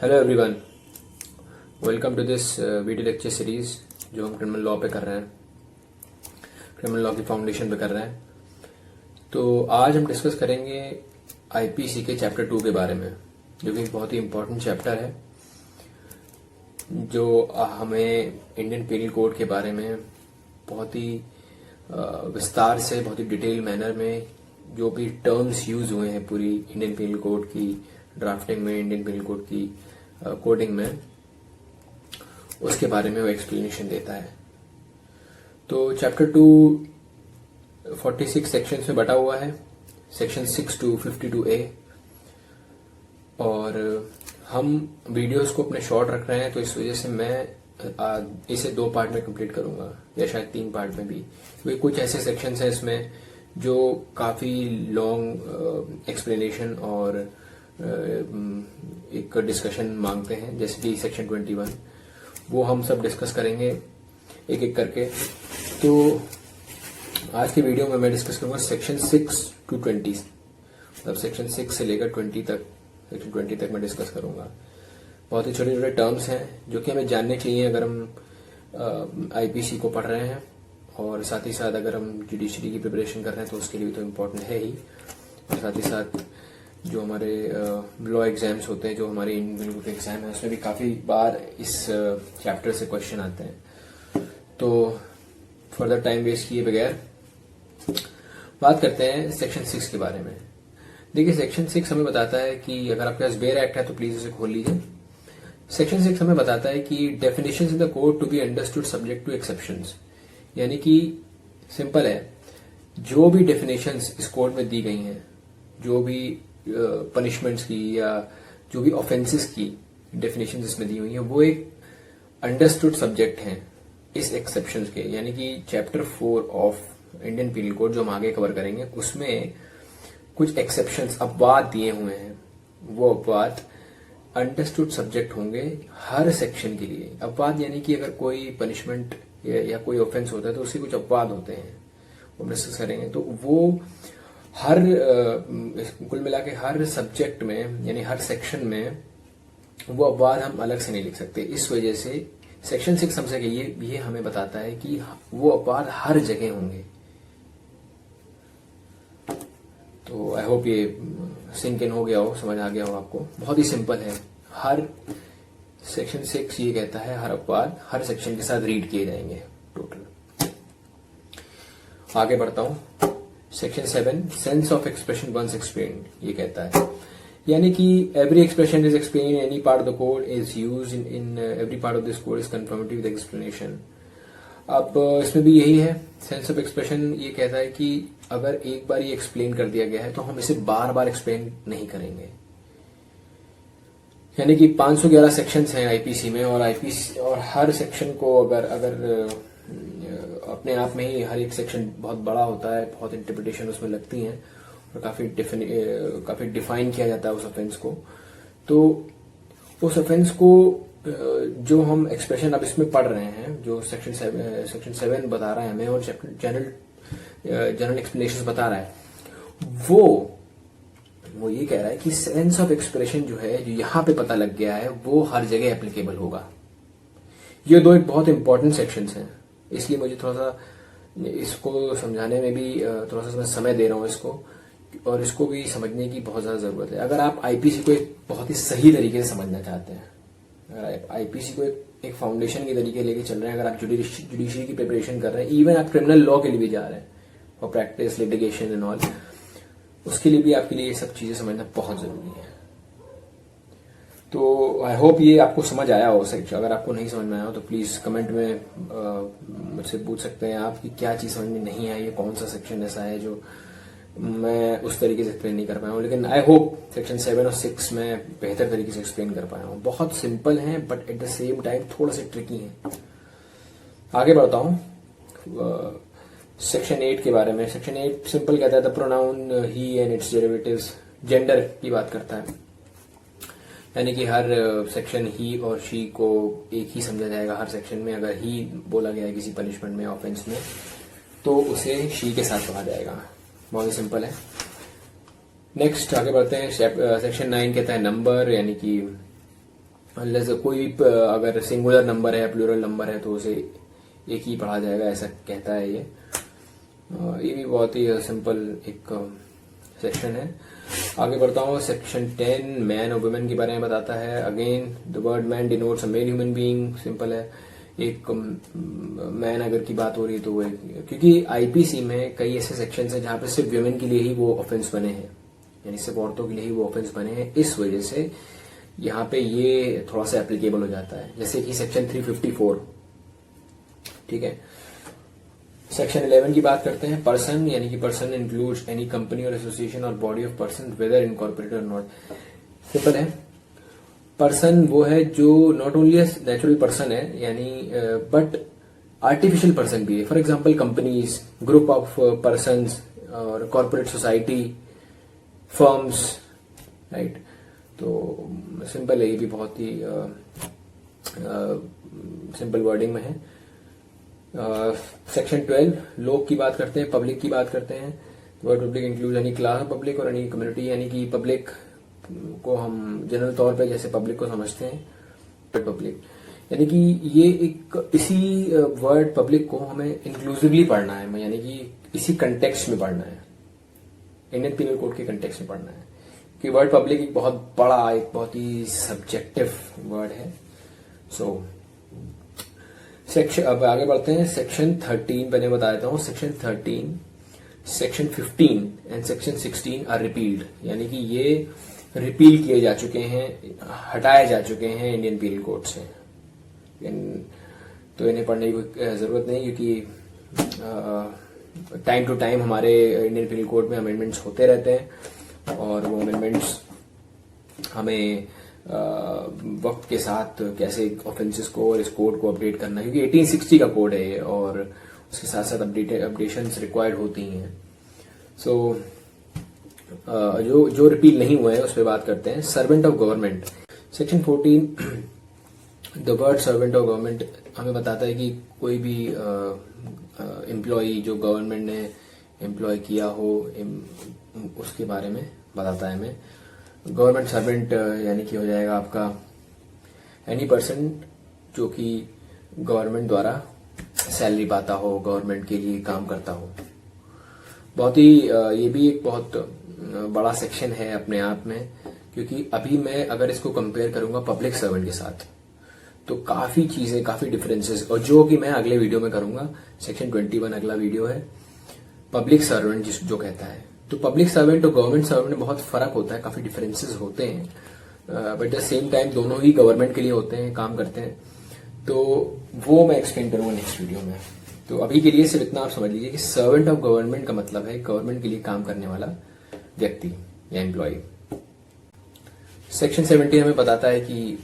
Hello everyone, welcome to this video lecture series जो हम criminal law पे कर रहे हैं, क्रिमिनल लॉ की फाउंडेशन पे कर रहे हैं। तो आज हम डिस्कस करेंगे आईपीसी के चैप्टर 2 के बारे में, जो कि बहुत ही इम्पोर्टेंट चैप्टर है, जो हमें इंडियन पेनल कोड के बारे में बहुत ही विस्तार से, बहुत ही डिटेल मैनर में जो भी टर्म्स यूज हुए हैं पूरी इंडियन पेनल कोड की ड्राफ्टिंग में, इंडियन पेनल कोड की कोडिंग में, उसके बारे में वो एक्सप्लेनेशन देता है। तो चैप्टर 2 46 सेक्शंस में बटा हुआ है, सेक्शन 6 to 52A, और हम वीडियोस को अपने शॉर्ट रख रहे हैं, तो इस वजह से मैं इसे 2 पार्ट में कंप्लीट करूंगा, या शायद 3 पार्ट में भी, क्योंकि कुछ ऐसे सेक्शंस हैं इसमें जो काफी लॉन्ग एक्सप्लेनेशन और एक डिस्कशन मांगते हैं, जैसे कि सेक्शन 21। वो हम सब डिस्कस करेंगे एक एक करके। तो आज की वीडियो में मैं डिस्कस करूंगा सेक्शन 6 to 20, मतलब सेक्शन 6 से लेकर 20 तक, सेक्शन 20 तक मैं डिस्कस करूंगा। बहुत ही छोटे छोटे टर्म्स हैं जो कि हमें जानने चाहिए अगर हम आईपीसी को पढ़ रहे हैं, और साथ ही साथ अगर हम जुडिशरी की प्रिपरेशन कर रहे हैं तो उसके लिए भी तो इम्पोर्टेंट है ही। और साथ ही साथ जो हमारे लॉ एग्जाम्स होते हैं, जो हमारे इंडियन के एग्जाम है, उसमें भी काफी बार इस चैप्टर से क्वेश्चन आते हैं। तो फर्दर टाइम वेस्ट किए बगैर बात करते हैं सेक्शन 6 के बारे में। देखिए, सेक्शन 6 हमें बताता है कि अगर आपके पास बेयर एक्ट है तो प्लीज उसे खोल लीजिए। सेक्शन 6 हमें बताता है कि definitions in the code to be understood subject to exceptions, यानी कि सिंपल है, जो भी डेफिनेशंस इस कोड में दी गई हैं, जो भी पनिशमेंट्स की या जो भी ऑफेंसेस की डेफिनेशंस इसमें दी हुई हैं, वो एक अंडरस्टूड सब्जेक्ट हैं इस एक्सेप्शंस के। यानी कि chapter 4 of Indian penal code जो हम आगे कवर करेंगे, उसमें कुछ एक्सेप्शंस, अपवाद दिए हुए हैं। वो अपवाद अंडरस्टूड सब्जेक्ट होंगे हर सेक्शन के लिए। अपवाद यानी कि अगर कोई पनिशमेंट या कोई ऑफेंस होता है तो उसके कुछ अपवाद होते हैं, वो डिस्कस करेंगे। तो वो हर कुल मिला के हर सब्जेक्ट में, यानी हर सेक्शन में वो अपवाद हम अलग से नहीं लिख सकते। इस वजह से सेक्शन 6 हमसे ये हमें बताता है कि वो अपवाद हर जगह होंगे। तो आई होप ये सिंक इन हो गया हो, समझ आ गया हो आपको। बहुत ही सिंपल है, हर सेक्शन 6 ये कहता है हर अपवाद हर सेक्शन के साथ रीड किए जाएंगे टोटल। आगे बढ़ता हूं। Section 7 sense of expression once explained, ये कहता है, यानी कि every expression is explain any part of the code is use in every part of this code is confirmative with explanation. अब इसमें भी यही है, सेंस ऑफ एक्सप्रेशन ये कहता है कि अगर एक बार ये एक्सप्लेन कर दिया गया है तो हम इसे बार बार एक्सप्लेन नहीं करेंगे। यानी कि 511 सेक्शंस हैं आईपीसी में, और आईपीसी और हर सेक्शन को अगर अपने आप में ही हर एक सेक्शन बहुत बड़ा होता है, बहुत इंटरप्रिटेशन उसमें लगती हैं, और काफी डिफाइन किया जाता है उस ऑफेंस को। तो उस ऑफेंस को जो हम एक्सप्रेशन अब इसमें पढ़ रहे हैं, जो सेक्शन 7 बता रहा है हमें, और जनरल एक्सप्लेनेशन बता रहा है, वो ये कह रहा है कि सेंस ऑफ एक्सप्रेशन जो है, जो यहाँ पे पता लग गया है, वो हर जगह एप्लीकेबल होगा। ये 2 एक बहुत इंपॉर्टेंट सेक्शंस हैं, इसलिए मुझे थोड़ा सा इसको समझाने में भी थोड़ा सा मैं समय दे रहा हूँ इसको, और इसको भी समझने की बहुत ज्यादा जरूरत है। अगर आप आईपीसी को एक बहुत ही सही तरीके से समझना चाहते हैं, अगर आप आईपीसी को एक फाउंडेशन के तरीके लेके चल रहे हैं, अगर आप जुडिशरी की प्रिपरेशन कर रहे हैं, इवन आप क्रिमिनल लॉ के लिए भी जा रहे हैं, और प्रैक्टिस, लिटिगेशन एंड ऑल, उसके लिए भी आपके लिए ये सब चीजें समझना बहुत जरूरी है। तो आई होप ये आपको समझ आया हो सेक्शन। अगर आपको नहीं समझ में आया हो तो प्लीज कमेंट में मुझसे पूछ सकते हैं आप कि क्या चीज समझ में नहीं आई है, कौन सा सेक्शन ऐसा है जो मैं उस तरीके से एक्सप्लेन नहीं कर पाया हूँ। लेकिन आई होप सेक्शन 7 और 6 में बेहतर तरीके से एक्सप्लेन कर पाया हूँ। बहुत सिंपल है, but at the same time थोड़ा सा ट्रिकी है। आगे बढ़ता हूँ सेक्शन 8 के बारे में। सेक्शन 8 सिंपल कहता है the pronoun he and it's derivatives, gender की बात करता है, यानी कि हर सेक्शन ही और शी को एक ही समझा जाएगा। हर सेक्शन में अगर ही बोला गया है किसी पनिशमेंट में, ऑफेंस में, तो उसे शी के साथ कहा जाएगा। बहुत ही सिंपल है। नेक्स्ट आगे बढ़ते हैं। सेक्शन 9 कहता है नंबर, यानी कि अनलेस कोई अगर सिंगुलर नंबर है, प्लूरल नंबर है, तो उसे एक ही पढ़ा जाएगा, ऐसा कहता है ये भी बहुत ही सिंपल एक सेक्शन है। आगे बढ़ता हूँ। सेक्शन 10 मैन और वुमेन के बारे में बताता है। Again the word man denotes a male human being. Simple है, एक मैन अगर की बात हो रही है तो वो, क्योंकि आईपीसी में कई ऐसे सेक्शन है जहां पे सिर्फ वुमेन के लिए ही वो ऑफेंस बने हैं, यानी सिर्फ औरतों के लिए ही वो ऑफेंस बने हैं। इस वजह से यहाँ पे ये थोड़ा सा एप्लीकेबल हो जाता है। जैसे कि सेक्शन 354, ठीक है। सेक्शन 11 की बात करते हैं। पर्सन, यानी कि पर्सन इंक्लूड्स एनी कंपनी और एसोसिएशन और body of person whether incorporated और नॉट। सिंपल है, पर्सन वो है जो नॉट ओनली नेचुरल पर्सन है, यानी बट आर्टिफिशियल पर्सन भी है। For example companies, group of persons और कॉर्पोरेट सोसाइटी, फर्म्स, राइट। तो सिंपल है, ये भी बहुत ही सिंपल वर्डिंग में है। सेक्शन 12 लोग की बात करते हैं, पब्लिक की बात करते हैं। Word public include any class of public और एनी कम्युनिटी, यानी कि पब्लिक को हम जनरल तौर पे जैसे पब्लिक को समझते हैं, पब्लिक यानी कि ये एक इसी वर्ड पब्लिक को हमें इंक्लूसिवली पढ़ना है, यानी कि इसी कंटेक्स्ट में पढ़ना है, इंडियन पीनल कोड के कंटेक्स्ट में पढ़ना है। कि वर्ड पब्लिक एक बहुत बड़ा, एक बहुत ही सब्जेक्टिव वर्ड है। सो सेक्शन, अब आगे बढ़ते हैं। सेक्शन 13 पहले बता देता हूं। Section 13, section 15 and section 16 are repealed, यानी कि ये रिपील किए जा चुके हैं, हटाए जा चुके हैं इंडियन पीनल कोड से। तो इन्हें पढ़ने की जरूरत नहीं, क्योंकि टाइम टू टाइम हमारे इंडियन पीनल कोड में अमेंडमेंट्स होते रहते हैं और वो अमेंडमेंट्स हमें वक्त के साथ कैसे ऑफेंसेस को और इस कोड को अपडेट करना है, क्योंकि 1860 का कोड है और उसके साथ साथ अपडेशंस रिक्वायर्ड होती हैं। सो जो रिपील नहीं हुआ है उस पर बात करते हैं। Servant of government, section 14 the word servant of government हमें बताता है कि कोई भी एम्प्लॉय जो गवर्नमेंट ने एम्प्लॉय किया हो उसके बारे में बताता है हमें। गवर्नमेंट सर्वेंट यानी कि हो जाएगा आपका एनी पर्सन जो कि गवर्नमेंट द्वारा सैलरी पाता हो, गवर्नमेंट के लिए काम करता हो। बहुत ही ये भी एक बहुत बड़ा सेक्शन है अपने आप में, क्योंकि अभी मैं अगर इसको कंपेयर करूंगा पब्लिक सर्वेंट के साथ तो काफी चीजें, काफी डिफरेंसेस, और जो कि मैं अगले वीडियो में करूंगा। सेक्शन 21 अगला वीडियो है, पब्लिक सर्वेंट जो कहता है। तो पब्लिक सर्वेंट और गवर्नमेंट सर्वेंट में बहुत फर्क होता है, काफी डिफरेंसेस होते हैं, but at the same time दोनों ही गवर्नमेंट के लिए होते हैं, काम करते हैं। तो वो मैं एक्सप्लेन करूंगा नेक्स्ट वीडियो में। तो अभी के लिए सिर्फ इतना आप समझ लीजिए कि सर्वेंट ऑफ गवर्नमेंट का मतलब है गवर्नमेंट के लिए काम करने वाला व्यक्ति या एम्प्लॉय। सेक्शन 70 हमें बताता है कि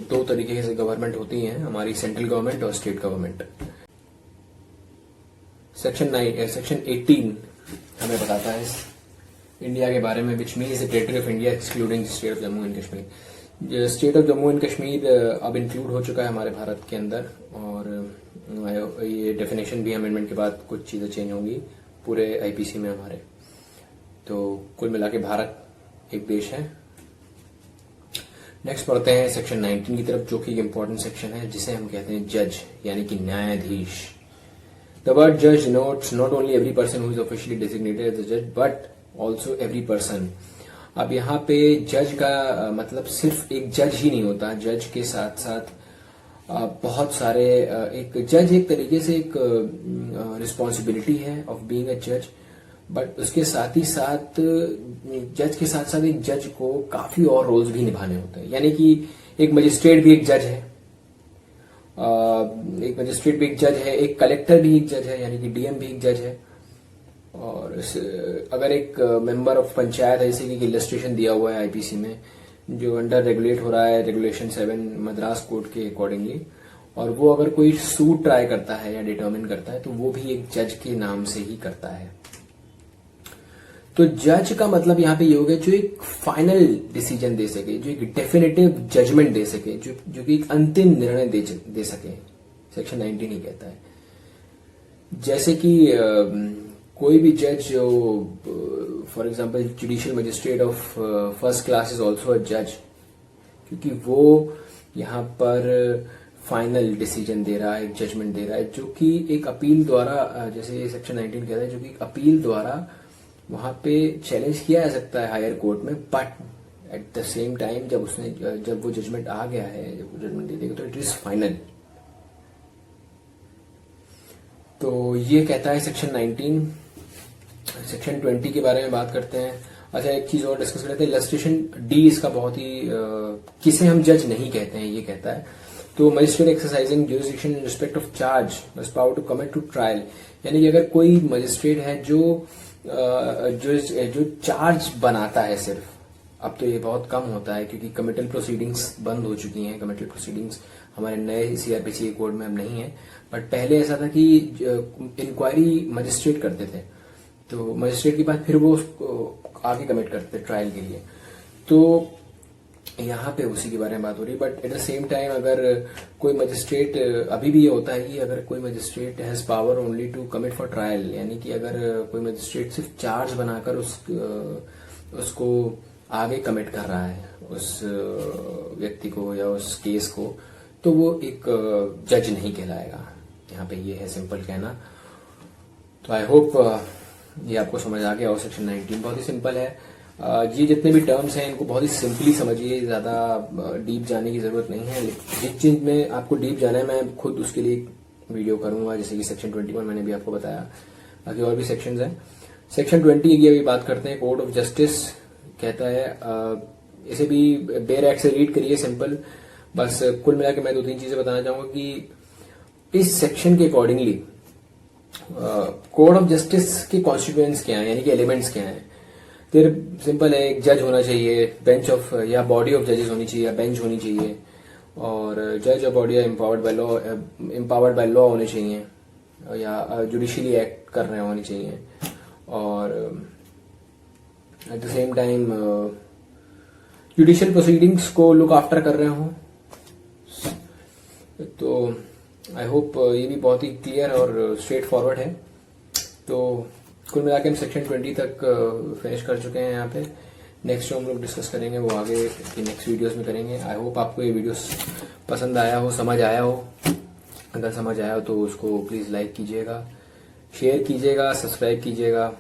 दो तरीके से गवर्नमेंट होती है हमारी, सेंट्रल गवर्नमेंट और स्टेट गवर्नमेंट। सेक्शन 18 हमें बताता है इंडिया के बारे में, which means the territory of India excluding state of Jammu and Kashmir. State of Jammu and Kashmir अब इंक्लूड हो चुका है हमारे भारत के अंदर, और ये डेफिनेशन भी अमेंडमेंट के बाद कुछ चीजें चेंज होंगी पूरे आईपीसी में हमारे। तो कुल मिला के भारत एक देश है। नेक्स्ट पढ़ते हैं सेक्शन 19 की तरफ, जो कि एक इंपॉर्टेंट सेक्शन है जिसे हम कहते हैं जज, यानी कि न्यायाधीश। The word judge denotes not only every person who is officially designated as a judge, but also every person. अब यहाँ पे जज का मतलब सिर्फ एक जज ही नहीं होता, जज के साथ साथ बहुत सारे, एक जज एक तरीके से एक रिस्पॉन्सिबिलिटी है ऑफ बीइंग अ जज, बट उसके साथ ही साथ जज के साथ साथ एक जज को काफी और रोल्स भी निभाने होते हैं। यानी कि एक मजिस्ट्रेट भी एक जज है, एक मजिस्ट्रेट भी एक जज है, एक कलेक्टर भी एक जज है, यानी कि डीएम भी एक जज है। और अगर एक मेंबर ऑफ पंचायत है, जैसे कि इलस्ट्रेशन दिया हुआ है आईपीसी में, जो अंडर रेगुलेट हो रहा है रेगुलेशन 7 मद्रास कोर्ट के अकॉर्डिंगली, और वो अगर कोई सूट ट्राई करता है या डिटर्मिन करता है तो वो भी एक जज के नाम से ही करता है। तो जज का मतलब यहाँ पे ये हो गया जो एक फाइनल डिसीजन दे सके, जो एक डेफिनेटिव जजमेंट दे सके, जो कि एक अंतिम निर्णय दे सके। सेक्शन 19 ही कहता है। जैसे कि कोई भी जज जो for example judicial magistrate of first class is also a जज, क्योंकि वो यहाँ पर फाइनल डिसीजन दे रहा है, एक जजमेंट दे रहा है, जो कि एक अपील द्वारा, जैसे सेक्शन 19 कहता है, जो कि अपील द्वारा वहां पे चैलेंज किया जा सकता है हायर कोर्ट में, but at the same time जब वो जजमेंट आ गया है, जब वो जजमेंट दे देगा तो इट इज फाइनल। तो ये कहता है सेक्शन 19। सेक्शन 20 के बारे में बात करते हैं। अच्छा, एक चीज और डिस्कस करते हैं, इलस्ट्रेशन डी इसका बहुत ही किसे हम जज नहीं कहते हैं, ये कहता है। तो magistrate exercising jurisdiction in respect of charge must power to commit to trial, यानी कि अगर कोई मजिस्ट्रेट है जो चार्ज बनाता है सिर्फ, अब तो ये बहुत कम होता है क्योंकि कमिटल प्रोसीडिंग्स बंद हो चुकी हैं। कमिटल प्रोसीडिंग्स हमारे नए सीआरपीसी कोड में अब नहीं है, बट पहले ऐसा था कि इंक्वायरी मजिस्ट्रेट करते थे, तो मजिस्ट्रेट के बाद फिर वो उसको आगे कमिट करते थे ट्रायल के लिए। तो यहाँ पे उसी के बारे में बात हो रही है। But at the same time अगर कोई मजिस्ट्रेट, अभी भी ये होता है कि अगर कोई magistrate has power only to commit for trial, यानी कि अगर कोई मजिस्ट्रेट सिर्फ चार्ज बनाकर उसको आगे कमिट कर रहा है उस व्यक्ति को या उस केस को, तो वो एक जज नहीं कहलाएगा। यहाँ पे ये है सिंपल कहना। तो आई होप ये आपको समझ आ गया हो। सेक्शन 19 बहुत ही सिंपल है। ये जितने भी टर्म्स हैं इनको बहुत ही सिंपली समझिए, ज्यादा डीप जाने की जरूरत नहीं है। जिस चीज में आपको डीप जाना है मैं खुद उसके लिए वीडियो करूंगा, जैसे कि सेक्शन 21 मैंने भी आपको बताया, बाकी और भी सेक्शंस हैं। सेक्शन 20 की अभी बात करते हैं। कोड ऑफ जस्टिस कहता है, इसे भी बेयर एक्ट से रीड करिए, सिंपल। बस कुल मिला के मैं 2-3 चीजें बताना चाहूंगा कि इस सेक्शन के अकॉर्डिंगली कोड ऑफ जस्टिस के कॉन्स्टिट्यूएंट्स क्या है, यानी कि एलिमेंट्स क्या है। फिर सिंपल है, एक जज होना चाहिए, बेंच ऑफ या बॉडी ऑफ जजेस होनी चाहिए या बेंच होनी चाहिए, और जज और बॉडी एम्पावर्ड बाय लॉ होने चाहिए या जुडिशियली एक्ट कर रहे होने चाहिए, और at the same time judicial proceedings को लुक आफ्टर कर रहे हो। तो आई होप ये भी बहुत ही क्लियर और स्ट्रेट फॉरवर्ड है। तो कुल मिला के हम सेक्शन 20 तक फिनिश कर चुके हैं। यहाँ पे नेक्स्ट जो हम लोग डिस्कस करेंगे वो आगे की नेक्स्ट वीडियोस में करेंगे। आई होप आपको ये वीडियोस पसंद आया हो, समझ आया हो। अगर समझ आया हो तो उसको प्लीज लाइक कीजिएगा, शेयर कीजिएगा, सब्सक्राइब कीजिएगा।